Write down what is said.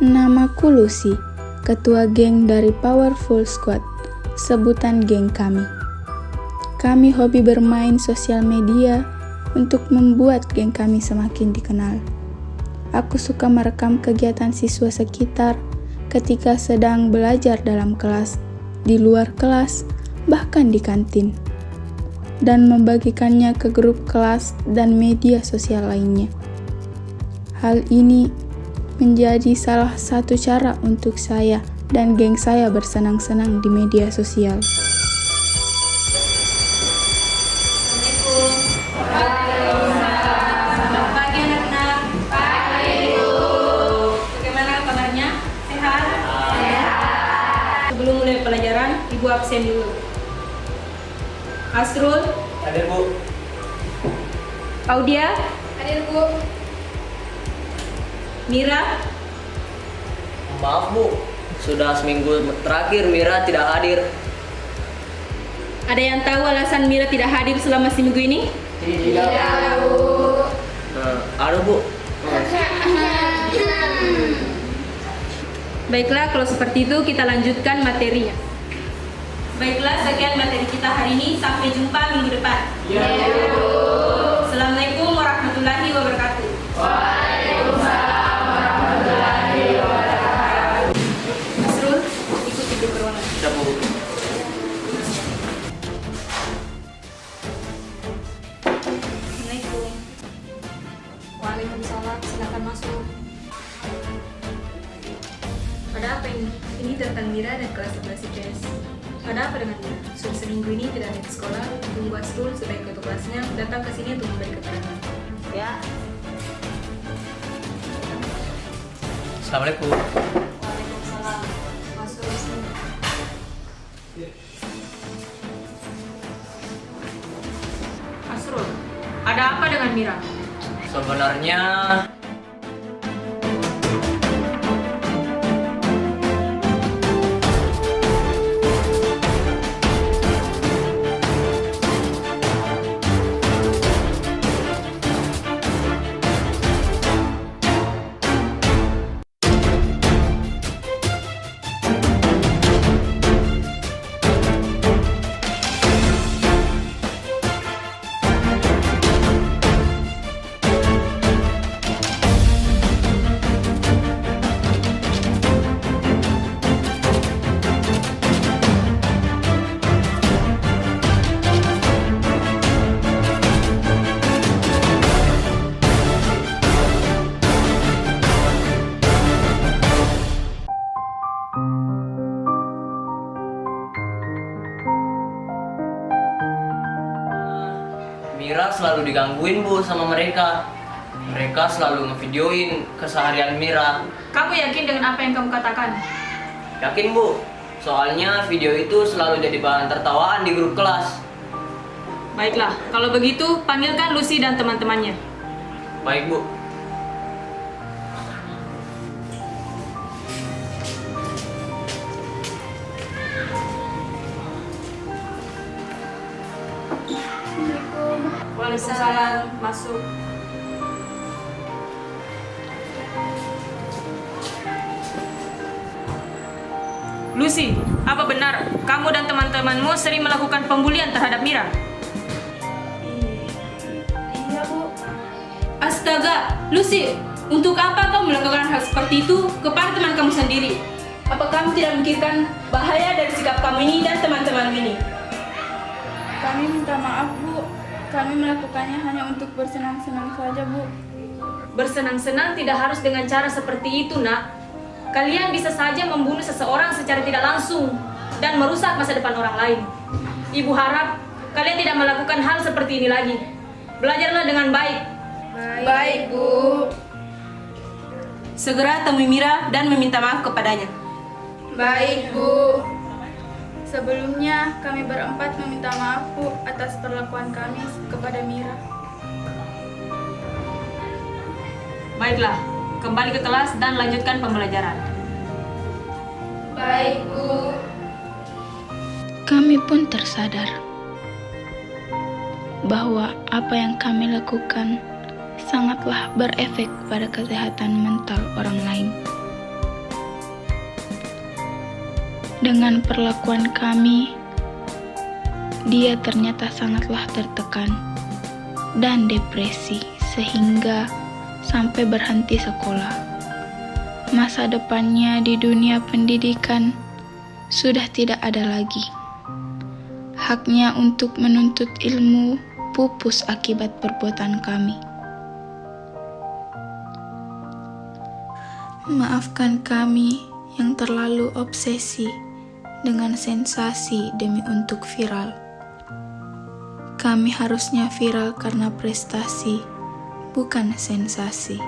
Namaku Lucy, ketua geng dari Powerful Squad, sebutan geng kami. Kami hobi bermain sosial media untuk membuat geng kami semakin dikenal. Aku suka merekam kegiatan siswa sekitar ketika sedang belajar dalam kelas, di luar kelas, bahkan di kantin, dan membagikannya ke grup kelas dan media sosial lainnya. Hal ini menjadi salah satu cara untuk saya dan geng saya bersenang-senang di media sosial. Selamat pagi anak-anak. Pagi Bu. Bagaimana kabarnya? Sehat? Sehat. Sebelum mulai pelajaran, Ibu absen dulu. Asrul? Hadir Bu. Audia? Hadir Bu. Mira? Maaf Bu, sudah seminggu terakhir Mira tidak hadir. Ada yang tahu alasan Mira tidak hadir selama seminggu ini? Tidak. Bu. Ada Bu. Baiklah, kalau seperti itu kita lanjutkan materinya. Baiklah, sekian materi kita hari ini. Sampai jumpa minggu depan. Ya. Assalamualaikum warahmatullahi wabarakatuh. Asrul, ikuti di ruangan. Ya Bu. Assalamualaikum. Waalaikumsalam, silakan masuk. Ada apa ini? Ini tentang Mira dan kelas 11 IPS. Ada apa dengan Mira? Sudah seminggu ini tidak ada di sekolah. Tunggu Asrul sebagai ketua kelasnya datang ke sini untuk memberi keterangan. Ya. Assalamualaikum. Waalaikumsalam. Masuk sini. Asrul, ada apa dengan Mira? Sebenarnya Mira selalu digangguin Bu sama mereka. Mereka selalu ngevideoin keseharian Mira. Kamu yakin dengan apa yang kamu katakan? Yakin Bu? Soalnya video itu selalu jadi bahan tertawaan di grup kelas. Baiklah, kalau begitu panggilkan Lucy dan teman-temannya. Baik Bu. Waalaikumsalam. Masuk. Lucy, apa benar kamu dan teman-temanmu sering melakukan pembulian terhadap Mira? Iya Bu. Astaga, Lucy, untuk apa kamu melakukan hal seperti itu kepada teman kamu sendiri? Apa kamu tidak memikirkan bahaya dari sikap kamu ini dan teman-teman ini? Kami minta maaf, Bu. Kami melakukannya hanya untuk bersenang-senang saja, Bu. Bersenang-senang tidak harus dengan cara seperti itu, Nak. Kalian bisa saja membunuh seseorang secara tidak langsung dan merusak masa depan orang lain. Ibu harap kalian tidak melakukan hal seperti ini lagi. Belajarlah dengan baik. Baik Bu. Segera temui Mira dan meminta maaf kepadanya. Baik Bu. Sebelumnya, kami berempat meminta maaf, Bu, atas perlakuan kami kepada Mira. Baiklah, kembali ke kelas dan lanjutkan pembelajaran. Baik Bu. Kami pun tersadar bahwa apa yang kami lakukan sangatlah berefek pada kesehatan mental orang lain. Dengan perlakuan kami, dia ternyata sangatlah tertekan dan depresi sehingga sampai berhenti sekolah. Masa depannya di dunia pendidikan sudah tidak ada lagi. Haknya untuk menuntut ilmu pupus akibat perbuatan kami. Maafkan kami yang terlalu obsesi dengan sensasi demi untuk viral. Kami harusnya viral karena prestasi, bukan sensasi.